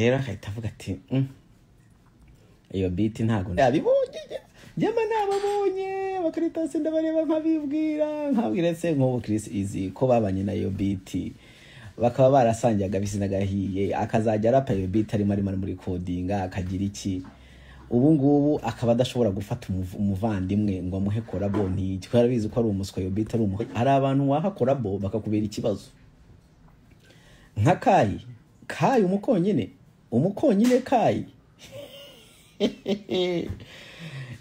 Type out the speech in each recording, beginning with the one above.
rero ahita avuga ati iyo beat ntago yabibonye njyama nababonye Bakaritasi ndabareba nkabwira se nk'ubu Chris Easy ko babanye na iyo beat bakaba barasangiye bisina gahiye akazajya rapa iyo beat arimo muri codinga akagira iki ubu ngubu akaba adashobora gufata umuvandimwe ngo amuhe collabo ntiki ko yarabizi ko ari umuswa iyo beat ari umuhe hari abantu waha collabo bakakubera ikibazo nka Kai umukonyine Kai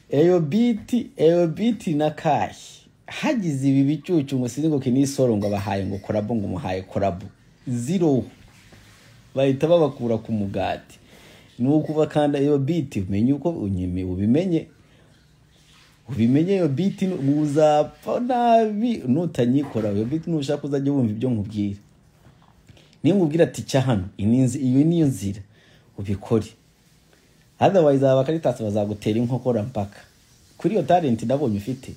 eyo beat na Kai hagize ibi bicucu umusingo kinisoro ngo bahaye ngo collabo ngo muhaye collabo zero bahita babakura ku mugati nuko bakanda iyo beat umenye uko ubimenye iyo beat muzapfa nabi nutanyikora iyo beat nushaka uzajya wumva ibyo nkubwira niyo nkubwira ati cya hano iyo niyo nzira ubikore otherwise Abakaritasi bazagutera inkokora mpaka kuri iyo talent nabonye ufite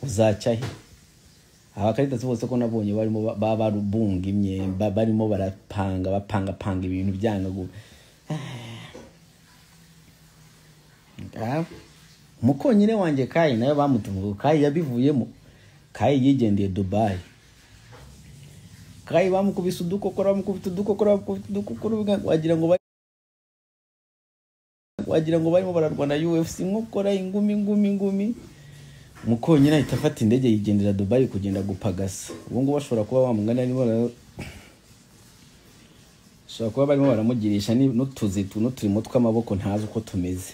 uzaca he Abakaritasi bose ko nabonye barimo barubunga imyemba barimo bapanga ibintu byanga umukonyine wanjye Kai nayo bamutumye Kai yabivuyemo Kai yigendeye Dubai Kai bamukubise udukokora wagira ngo barimo bararwana UFC nkokora ingumi umukonyine ahita afata indege yigendera Dubai kugenda gupagasa ubu ngo bashobora kuba wamungana nibo shaka kuba barimo baramugirisha n'utuzi turimo tw'amaboko ntazi uko tumeze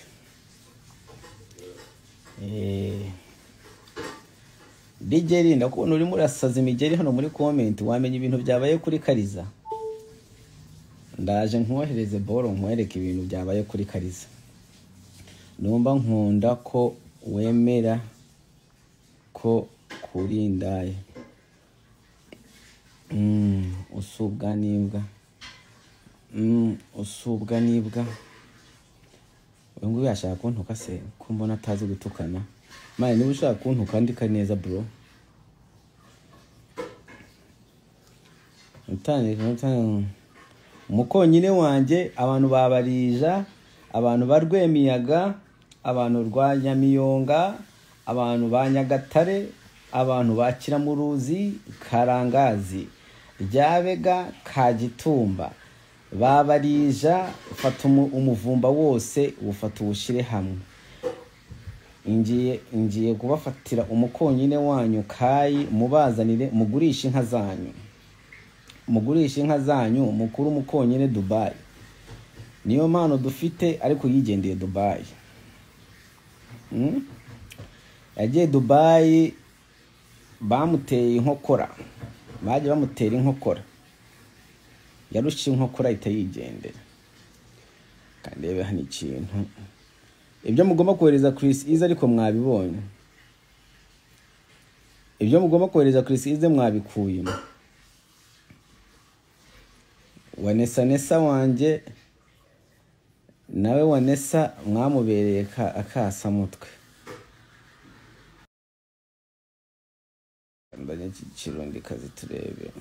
DJ ndakubona urimo urasaza imigeri hano muri comment wamenye ibintu byabaye kuri Kariza ndaje nkohereze boro nkwereke ibintu byabaye kuri Kariza numva nkunda ko wemera ko kurindaye usubwa nibwa ngo yashaka kuntuka se kumbona atazi gutukana mane niba ushaka kuntuka ndika neza bro umukonyine wanjye abantu babarija abantu barwemiyaga abantu rwa Nyamiyonga abantu ba Nyagatare abantu ba Kiramuruzi Karangazi Ryabega Kagitumba babarija ufata umuvumba wose ufata ubushire hamwe ingiye kubafatira umukonyine wanyu Kai mubazanire mugurisha inka zanyu mukuru umukonyine Dubai niyo mpano dufite ariko yigendeye Dubai yagiye Dubai bamuteye inkokora baje bamutera inkokora yarusha inkokora itayigendera kandi rebe hano ikintu ibyo mugomba kohereza Chris Easy ariko mwabibonye ibyo mugomba kohereza Chris Easy mwabikuyemo Vanessa wanje nawe Vanessa mwamubereye akasa mutwe mbanye kirundi kazi turebe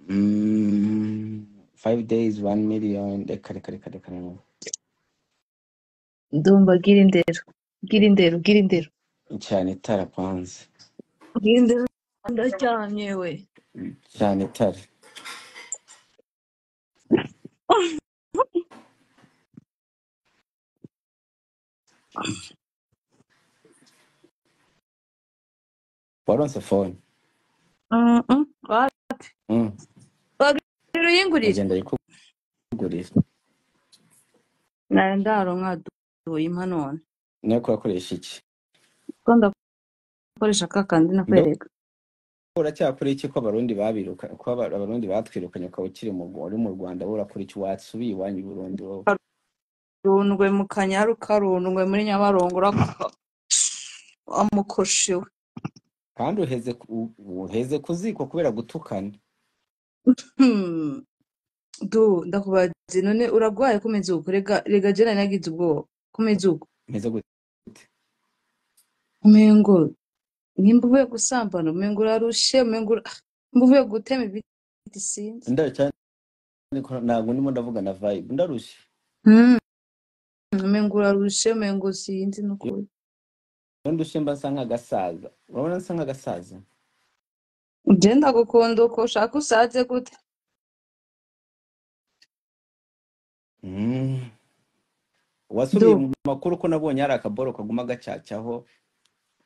5 days 1 million kare ndumva gira indero cyane itara kwanza gira indero ndacyanye we cyane itara waronse phone what bagiro yingurira agenda yikugurira ndaro nkaduye impanone neko akoresha iki konda koresha kakandi nakwereka uracyakora iki ko abarundi babiruka ko abarundi batwirukanye ko ukiri mu Rwanda urakora iki watsubiye iwanyu Burundi wowe runwe mu Kanyaru karundwe muri Nyabarongo amukoshiwe kandi uheze kuziko kubera gutukana ndakubaze none uragwaye kumeze uko rega jena nagize ubwo kumeze uko meze gute umengo nimba uvuye gusambana umengo urarushe nimba uvuye gutema ibiti sinzi ndacyane ntabwo ndimo ndavuga na vibe ndarushye. umengo urarushe umengo sinzi iyo n'ukuri ndushye mba nsa nk'agasaza, urabona nsa nk'agasaza. je ndagukunda uko ushaka usaze gute wasubiye mu du makuru ko nabonye hari akaboro kaguma gacyacyaho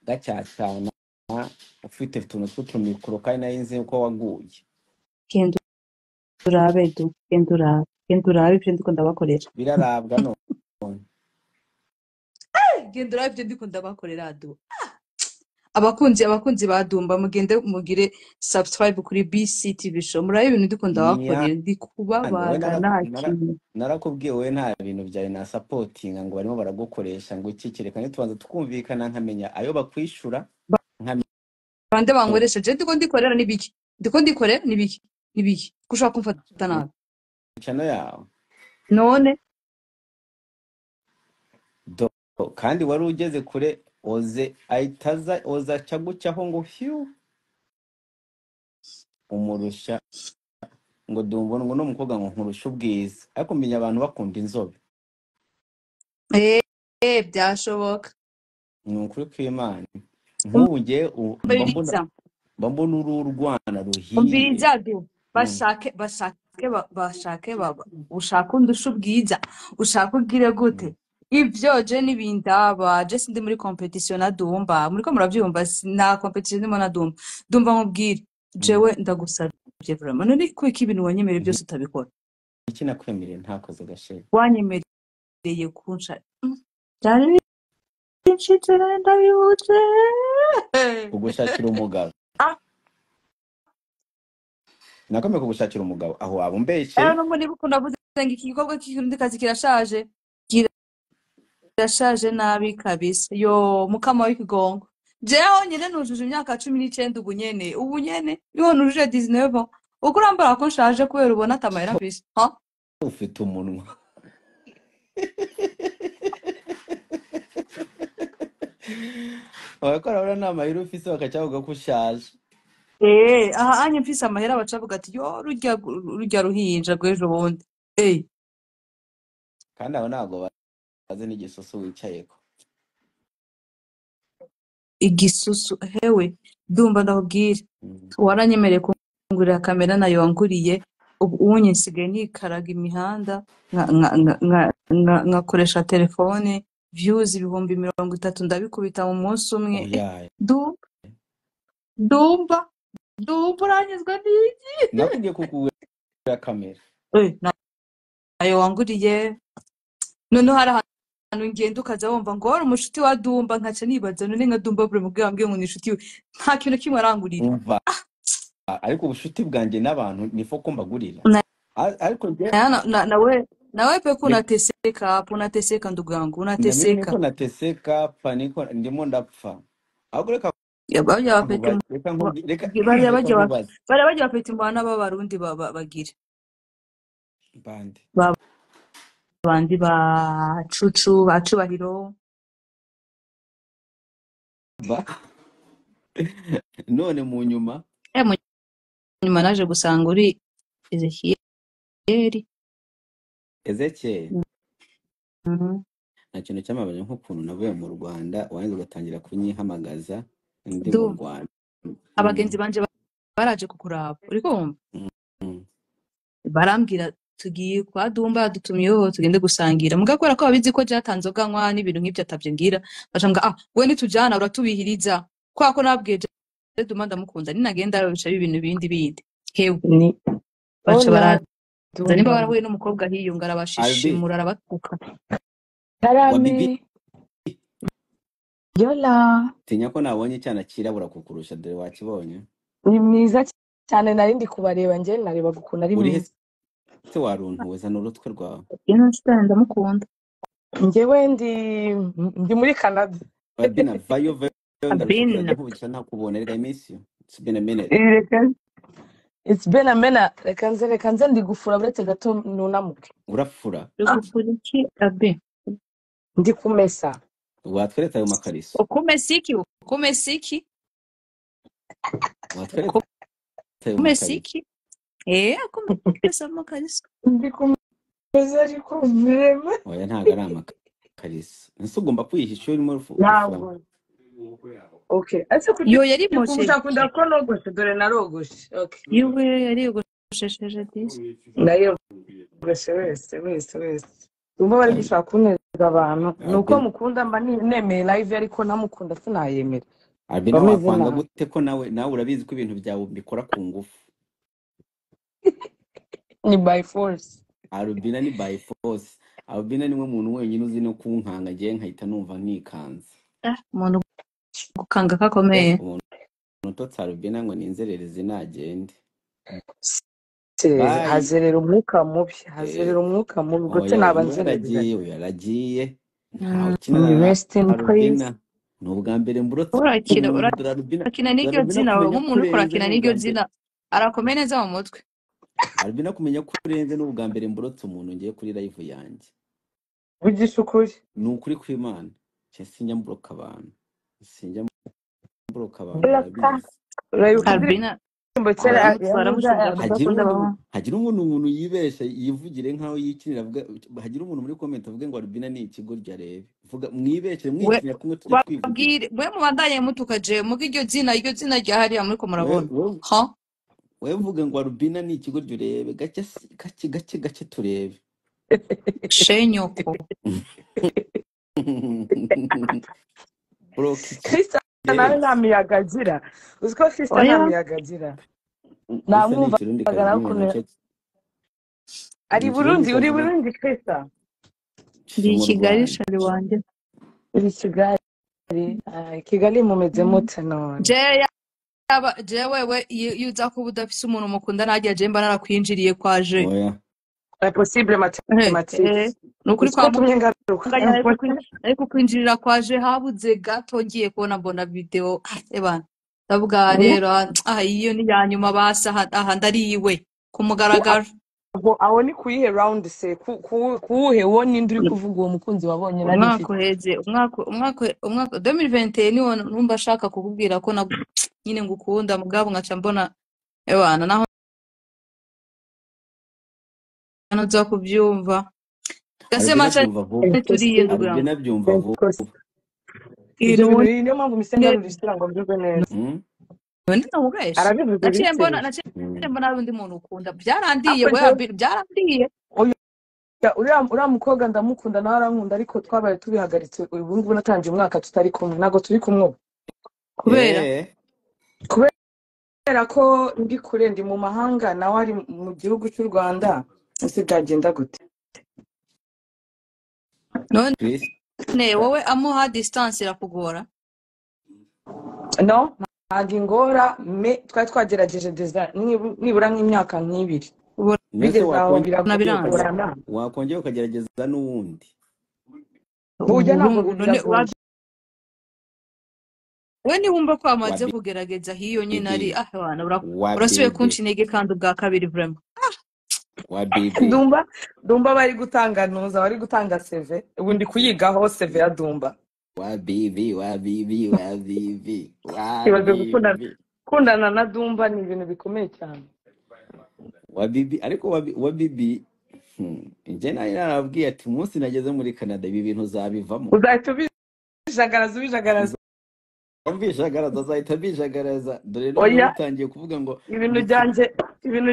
gacyacana, ufite utuntu tw'utumikoro kandi nari nzi ko waguye. genda urabe du genda urabe ivyo ndiko ndabakorera birarabwa none. genda urabe ivyo ndiko ndabakorera du abakunzi badumba mugende mugire subscribe kuri BC TV show murabe ibintu ndiko ndabakorera ndi kubabaga nta kintu narakubwiye wowe nta bintu byawe na supportinga ngo barimo baragukoresha ngo iki kerekane tubanza tukumvikana nkamenya ayo bakwishura bande bankoresha je ndiko ndikorera nibiki kushaka kumfata nabi chano yawe none kandi wari ugeze kure oze ayitaza oza cagucaho ngo hiu umurusha ngo dumbo ngo no mukobwa ngo nkurusha ubwiza ariko menya abantu bakunda inzobe byashoboka ni ukuri kw'Imana nk'ubuge mbona ururwana ruhiye umbiriza du bashake ushaka undusha ubwiza ushaka ugire gute ivyo je nibindaba je sindi muri competition na Dumba muriko muravyumva na competition ndimo na Dumba nkubwire jewe ndagusabye vraiment none kwiki ibintu wanyemereye byose utabikora iki nakwemereye ntakoze gashe wanyemereye kunsha cyane binshitse ndabibutse kugushakira umugabo nakomeye kugushakira umugabo aho waba umbeshe no muri buko navuze ngo iki gikorwa cy'ikindi kazi kirashaje nabi kabisa yo mukama w'ikigongo jewe nyene nujuje imyaka 19 ubu nyene niho nujuje 19 uko urambara ko nshaje kubera ubona atamahera mfise ufite umunwa wakora ura nta mahera ufise bakacavuga ko ushaje aha anye mfise amahera bacavuga ati yo rujya ruhinja rw'ejo bundi kandi abo ntabwo bazi n'igisusu wicayeko igisusu hewe Dumba ndakubwira waranyemereye kungurira kamera nayo wanguriye ubu unye nsigaye nikaraga imihanda ngakoresha telefone views 30,000 ndabikubita mu munsi umwe Dumba uranyuzwa n'iki nakubwiye kugurira kamera nayo wanguriye none hari ahantu ngenda ukaza wumva ngo wari umushuti wa Dumba nkaca nibaza none nka Dumba buri mubwiye wambwiye ngo ni inshuti nta kintu kimwe arangurira ariko ubushuti bwanjye n'abantu nifo ko mbagurira ariko nawe pe kunateseka ndugu yangu unateseka niko nateseka paniko ndimo ndapfa ahubwo reka bajya bafite imbana b'abarundi bagira bandi ba cucu ba cubahiro none mu nyuma naje gusanga uri Ezekiel nta kintu cyamabaye nk'ukuntu navuye mu Rwanda wanze ugatangira kunyihamagaza ndi mu Rwanda abagenzi banje baraje kukuraba uri kumva barambwira tugiye kwa Dumba dutumyeho tugende gusangira mugakora ko babizi ko jatanzoga nkwa n'ibintu nk'ibyo atavye ngira bacambwa we nitujana uratubihiriza kwako nabwiye Dumba ndamukunda ninagenda arabisha ibintu bindi hewe ni bacha baraza nimba barahuye n'umukobwa hiyunga arabashishimura arabatuka Tarame Yola tinya ko nabonye cyana kirabura kukurusha dore wakibonye ni mwiza cyane narindi kubareba nje nareba gukunda ari mwiza se waruntuza n'urutwe rwawe ino ndamukunda njyewe ndi muri Canada Babina vayo ndakubuca nakubona rega iminsi it's been a minute reka nze ndi gufura buretse gato nunamuke urafura iki abe ndi kumesa watweretse ayo makariso ukumesiki watweretse ayo kumesa makariso iki akomeza amakariso ndi kumeza ariko murema oya ntago ari amakariso ese ugomba kwihisha urimo ntabwo okay ese yo yari moshe ushakunda ko nogoshe dore narogoshe okay yiwe yari yogoshesheje disi nayogoshe wese umva bari gushaka kuneza abantu nuko mukunda mba nemeye live ariko namukunda sinayemera Albina wakwanga gute ko nawe urabizi ko ibintu byawe bikora ku ngufu ni by force Albina ni by force Albina niwe muntu wenyine uzi no kunkanga ngiye nkahita numva nkikanze umuntu gukanga kakomeye umuntu Albina ngo ninzerereze nagende hazerera umwuka mubi gute nabanzerereze yaragiye rest in peace n'ubwa mbere mburotse urakina n'iryo zina nk'umuntu ukorakina n'iryo zina arakomeye neza mu mutwe Albina kumenya ko urenze n'ubwa mbere mburotse umuntu ngiye kuri live yanjye bugisha ukuri ni ukuri kw'Imana sinjya mburoka abantu Albina hagira umuntu yibesha yivugire nkaho yikinira hagira umuntu muri comment avuge ngo Albina ni ikigo rya rebe vuga mwibeshe mwikinya kumwe tujye twivugire mwe mubandanye mutukaje muga iryo zina rya hariya muri ko murabona ha we vuga ngo Albina ni ikigo ryo rebe gake turebe shenyoko Krista nawe namiyagagira uziko Krista namiyagagira namwumva agarakunera ari Burundi uri Burundi Krista ndi Kigali shari wanje uri Kigali mumeze mute none wewe yuza ko budafise umuntu mukunda nagiye je mba narakwinjiriye kwaje oya impossible mathematics nukuri kwa tumye ngaruka ariko kwinjirira kwaje habuze gato ngiye kubona mbona video ebana ndavuga rero iyo ni yanyuma basa aha ndariwe kumugaragara aho ni kuyihe round se kuhe woni nduri kuvuga uwo mukunzi wabonye nari umwaka 2021 niwo numva ashaka kukubwira ko nyine ngukunda mugabo ngaca mbona ebana naho nza kubyumva gasema turiye ndugura nabyumva vuba niyo mpamvu misenga rudisira ngo mbyuke neza none namugaye naciye mbona undi muntu ukunda byarandiye byarandiye uriya mukobwa ndamukunda nawe arankunda ariko twabaye tubihagaritse ubu ngubu natangiye umwaka tutari kumwe ntago turi kumwe kubera ko ndi kure ndi mu mahanga nawe ari mu gihugu cy'u Rwanda ese byagenda gute none wowe amuha distance irakugora no ntabwo ingora twari twagerageje nibura nk'imyaka nk'ibiri bigeze aho biragorana wakongera ukagerageza n'uwundi burya ntabwo we niwumva ko amaze kugerageza hiyo nyine ari abana urasubiye kunshi intege kandi ubwa kabiri vraiment Dumba bari gutanganuza bari gutanga CV ubu ndi kuyigaho CV ya Dumba kundana na Dumba ni ibintu bikomeye cyane ariko Bibi nje nayo narabwiye ati umunsi nageze muri Canada ibi bintu zabivamo uzahita ubijagaraza azahita bijagaraza dore no utangiye kuvuga ngo ibintu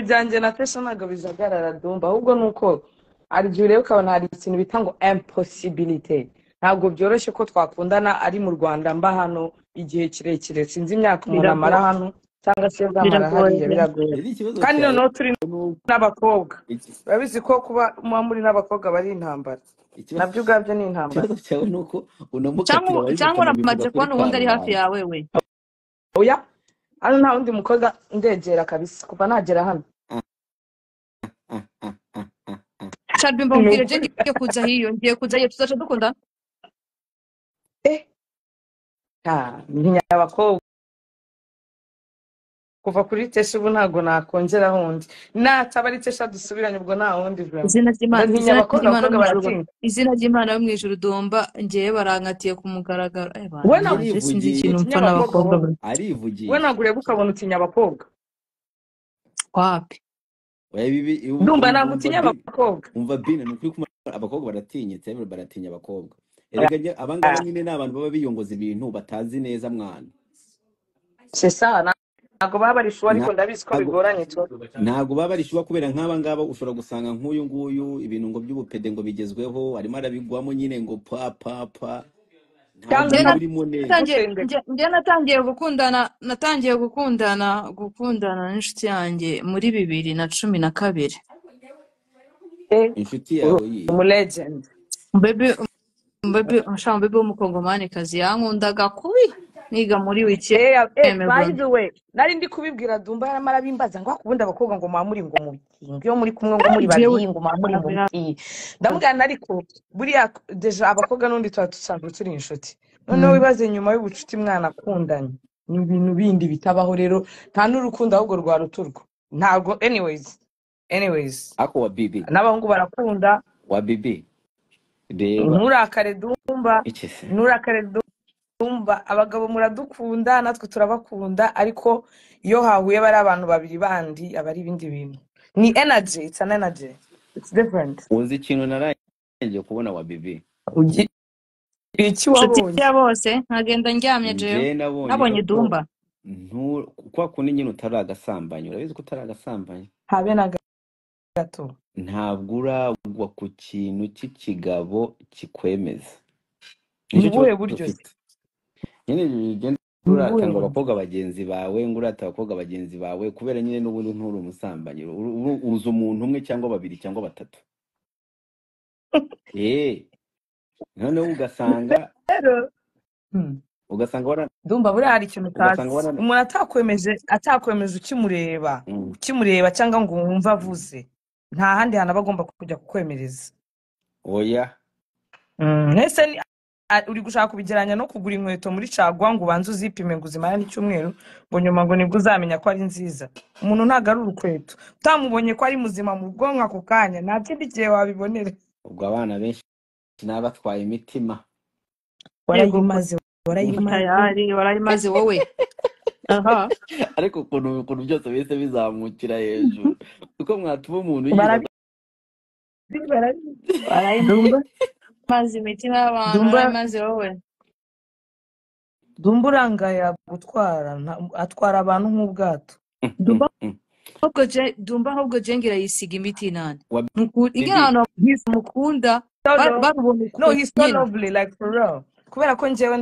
byanjye na Tesha ntago bijagarara Dumba ahubwo nuko arjure ukabona hari ikintu bita ngo impossibility ntabwo byoroshye ko twakundana ari mu Rwanda mba hano igihe kirekire sinzi imyaka umuntu amara hano cyangwa se zamara hariya biragoye kandi noneho turi n'abakobwa babizi ko kuba muri n'abakobwa bari intambara nabyo ubwabyo ni intambara cyawe nuko unamukatira cyangwa uramaze kubona ubundi ari hafi yawe we oya hano nta wundi mukobwa ndegera kabisa kuva nagera hano Chad mbambwire je ngiye kuza hiyo tuzaca dukunda ni abakobwa kuva kuri Tesha ubu ntabwo nakongera hundi nataba ari Tesha dusubiranye ubwo nta wundi vraiment izina ry'Imana ntinya abakobwa baratinya izina ry'Imana yo mwijuru Domba ngiye barankatiye ku mugaragaro we banje sinzi Yarivugiye. ikintu mpfa n'abakobwa we Arivugiye. ntabwo ureba ukabona utinya abakobwa wapi ndumva ntabwo utinya abakobwa umva bine ni ukuri kuma abakobwa baratinyitse baratinya abakobwa erega abangaba nyine ni abantu baba biyongoza ibintu batazi neza mwana c'est ça ntabwo baba barishuwa ariko ndabizi ko bigoranye tu ntabwo baba barishuwa kubera nk'aba ngaba ushobora gusanga nk'uyu nguyu ibintu ngo by'ubupede ngo bigezweho arimo arabigwamo nyine ngo pa ntabwo birimo neza njye natangiye gukundana n'inshuti yanjye muri 2012 inshuti yawe yiye umulegend bebe w'umukongomanikazi yankundaga kubi niga muri wiki by the way nari ndi kubibwira Dumba yaramara bimbaza ngo akubundi abakobwa ngo mamuri ngo mu bikingi yo muri kumwe ngo muri babiri ngo mamuri ngo muti ndamugana ariko buriya deja abakobwa n'undi tusanzwe turi inshuti noneho wibaze nyuma y'ubucuti mwana akundanye ni ibintu bindi bitabaho rero nta n'urukundo ahubwo rwa ruturwo ntabwo anyways ako wa bibi n'abahungu barakunda wa bibi nturakare Dumba abagabo muradukunda natwe turabakunda ariko iyo hahuye bari abantu babiri bandi aba ari ibindi bintu ni energy, it's an energy, it's different. Uzi ikintu narangiye kubona wa bibi iki wabonye ya bose nkagenda ndyamye jewe nabonye Dumba kwa kundi nyine utaragasambanyi urabizi ko utaragasambanyi habe na gato ntabwo uragwa ku kintu cy'ikigabo kikwemeza ubuhe buryo nyine uratanga abakobwa bagenzi bawe ngurata abakobwa bagenzi bawe kubera nyine n'ubundi nturi umusambanyi uza umuntu umwe cyangwa babiri cyangwa batatu noneho ugasanga Dumba buriya hari ikintu utazi umuntu atakwemeje ukimureba cyangwa ngo wumve avuze nta handi hantu aba agomba kujya kukwemereza oya ntese uri gushaka kubigeranya no kugura inkweto muri Caguwa ngo ubanze uzipime ngo uzimara n'icyumweru ngo nyuma ngo nibwo uzamenya ko ari nziza umuntu ntago ari urukweto utamubonye ko ari muzima mu bwonko ako kanya nta kindi gihe wabibonera ubwo abana benshi n'abatwaye imitima warayimaze wowe aha ariko ukuntu byose bise bizamukira hejuru uko mwatuma umuntu mazi imitima y'abantu mazi wowe Dumba urangaya gutwara atwara abantu nk'ubwato Dumba ahubwo jengira yisiga imiti nane igana mukunda no he's so lovely like for real kubera ko njyewe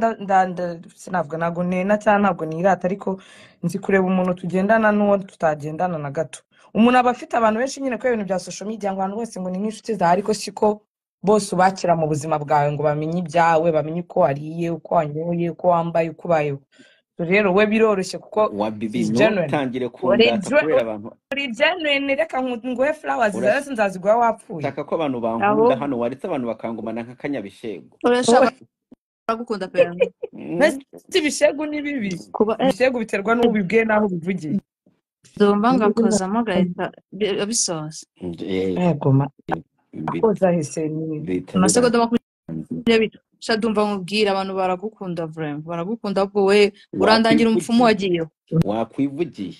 sinavuga ntago nena cyangwa ntabwo nirata ariko nzi kureba umuntu tugendana n'uwo tutagendana na gato umuntu aba afite abantu benshi nyine ko ibintu bya social media ngo abantu bose ngo ni nk'inshuti za ariko siko bose ubakira mu buzima bwawe ngo bamenye ibyawe bamenye uko wariye uko wanyoye uko wambaye uko ubayeho rero we biroroshye kuko utangire kundata kubera abantu uri genuine reka nguhe flowers zose nzaziguha wapfuye taka ko abantu bankunda hano waretse abantu bakangumana nk'akanyabishego uragukunda pe nzi ibishego ni bibi ibishego biterwa n'ubibwiye naho bivugiye Dumba ngakozamo gahita abisoza yego akoza hise ni amasegonda makumyabiri Dumba nkubwira abantu baragukunda vraiment baragukunda ahubwo we urandangira umupfumu wagiyeho wakwivugiye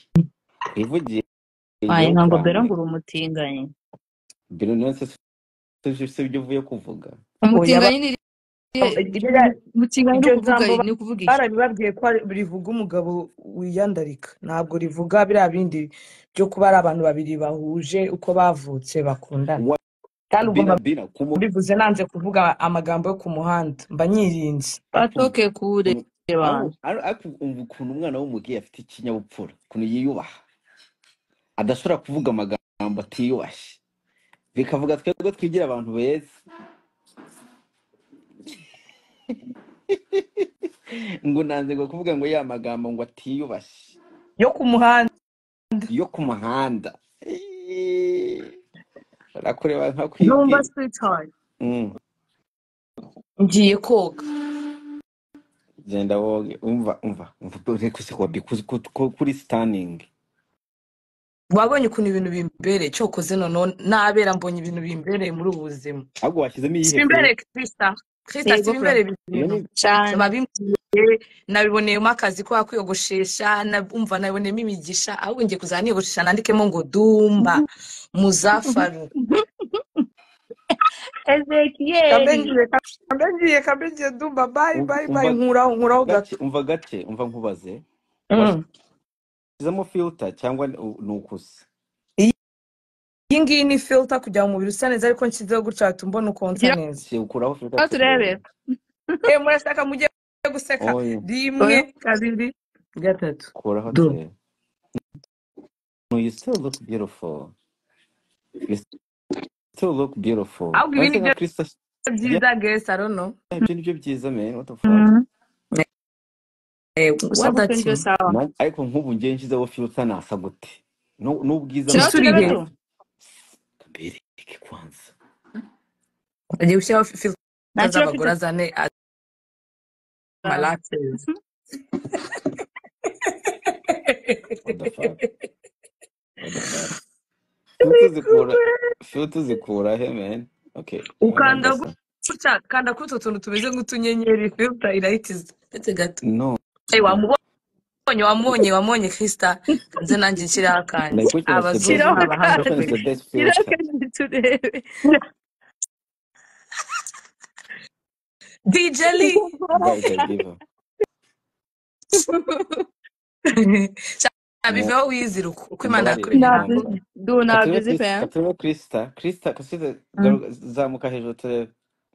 ntabwo mbere ngo uri umutinganyi mbere nose se ibyo uvuye kuvuga umutinganyi ni ukuvuga iki barabibabwiye ko rivuga umugabo wiyandarika ntabwo rivuga biriya bindi byo kuba ari abantu babiri bahuje uko bavutse bakundana kandi ugomba bivuze nanze kuvuga amagambo yo ku muhanda mba nyirinze batoke kure ukuntu umwana w'umugiye afite ikinyabupfura ukuntu yiyubaha adashobora kuvuga amagambo atiyubashye bikavuga twebwe twigira abantu beza ngo nanze ngo kuvuga ngo ya magambo ngo atiyubashye yo ku muhanda rakureba nka kwibwira Dumba sweetheart ngiye koga genda woge umva reko se kuri stunning wabonye ukuntu ibintu bimbereye cyokoze none nabera mbonye ibintu bimbereye muri ubu buzima ahubwo washyizemo iyihe simbere filter Krista Yego simbere Fran. iyo ibintu ni Cyane. babimbwiye nabiboneyemo akazi ko kwiyogoshesha umva nabiboneyemo imigisha ahubwo ngiye kuzana niyogoshesha nandikemo ngo Dumba Muzafaru Ezekiel. kambe ngiye Dumba bye nkuraho gato umva nkubaze Mm. washyizemo filter cyangwa ni ukusa iyi ngiyi ni filter kugira ngo umubiri usa neza ariko nshyizeho gutya watuma mbona uko nsa neza si ukuraho filter Aho turebe. murashaka mujye guseka oya rimwe kabiri gatatu kuraho Do. te no you still look beautiful you still look beautiful ahubwo ibi uretse ni nka byo Krista byiza guys I don't know ibyo nibyo byiza man what the fuck gusa What dati ndio sawa. ariko nk'ubu ngiye nshyizeho filter nasa gute n'ubwiza Sinaho Isuri turebe he? tu. mbereke kwanza agiye gushyiraho filter Nta kibazo z'abagore ufite. azane malaxes what the fuck filter zikura he man okay ukanda gutya kanda kuri utwo tuntu tumeze nk'utunyenyeri filter irahitiza ndetse gato no wamubonye Krista kanze nanjye nshyiraho akandi nayikurikirana abazungu Shyiraho n'abahanga is the kwe best Shyiraho filter kandi turebe. DJ Lee guys I give her biveho wizira uko imana Mbabarire, yakuremye ntabwo. Du na busy pe. Katurebe Krista zamuka hejuru turebe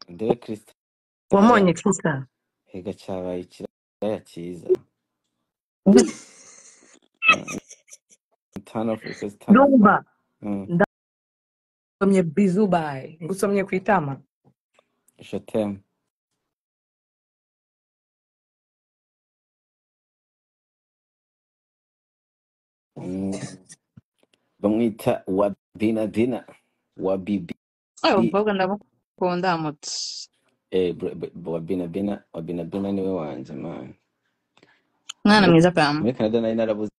ndebe Krista wamubonye Krista hega cyabaye ikiraya cyiza turn off request turn Dumba Mm. ngusomye bizu bye ngusomye ku itama je t'aime bamwita Wabina Wabibi Umukobwa ndamukunda muto. Wabina niwe wanjye man Mwana mwiza pe. muri Canada nari narabuze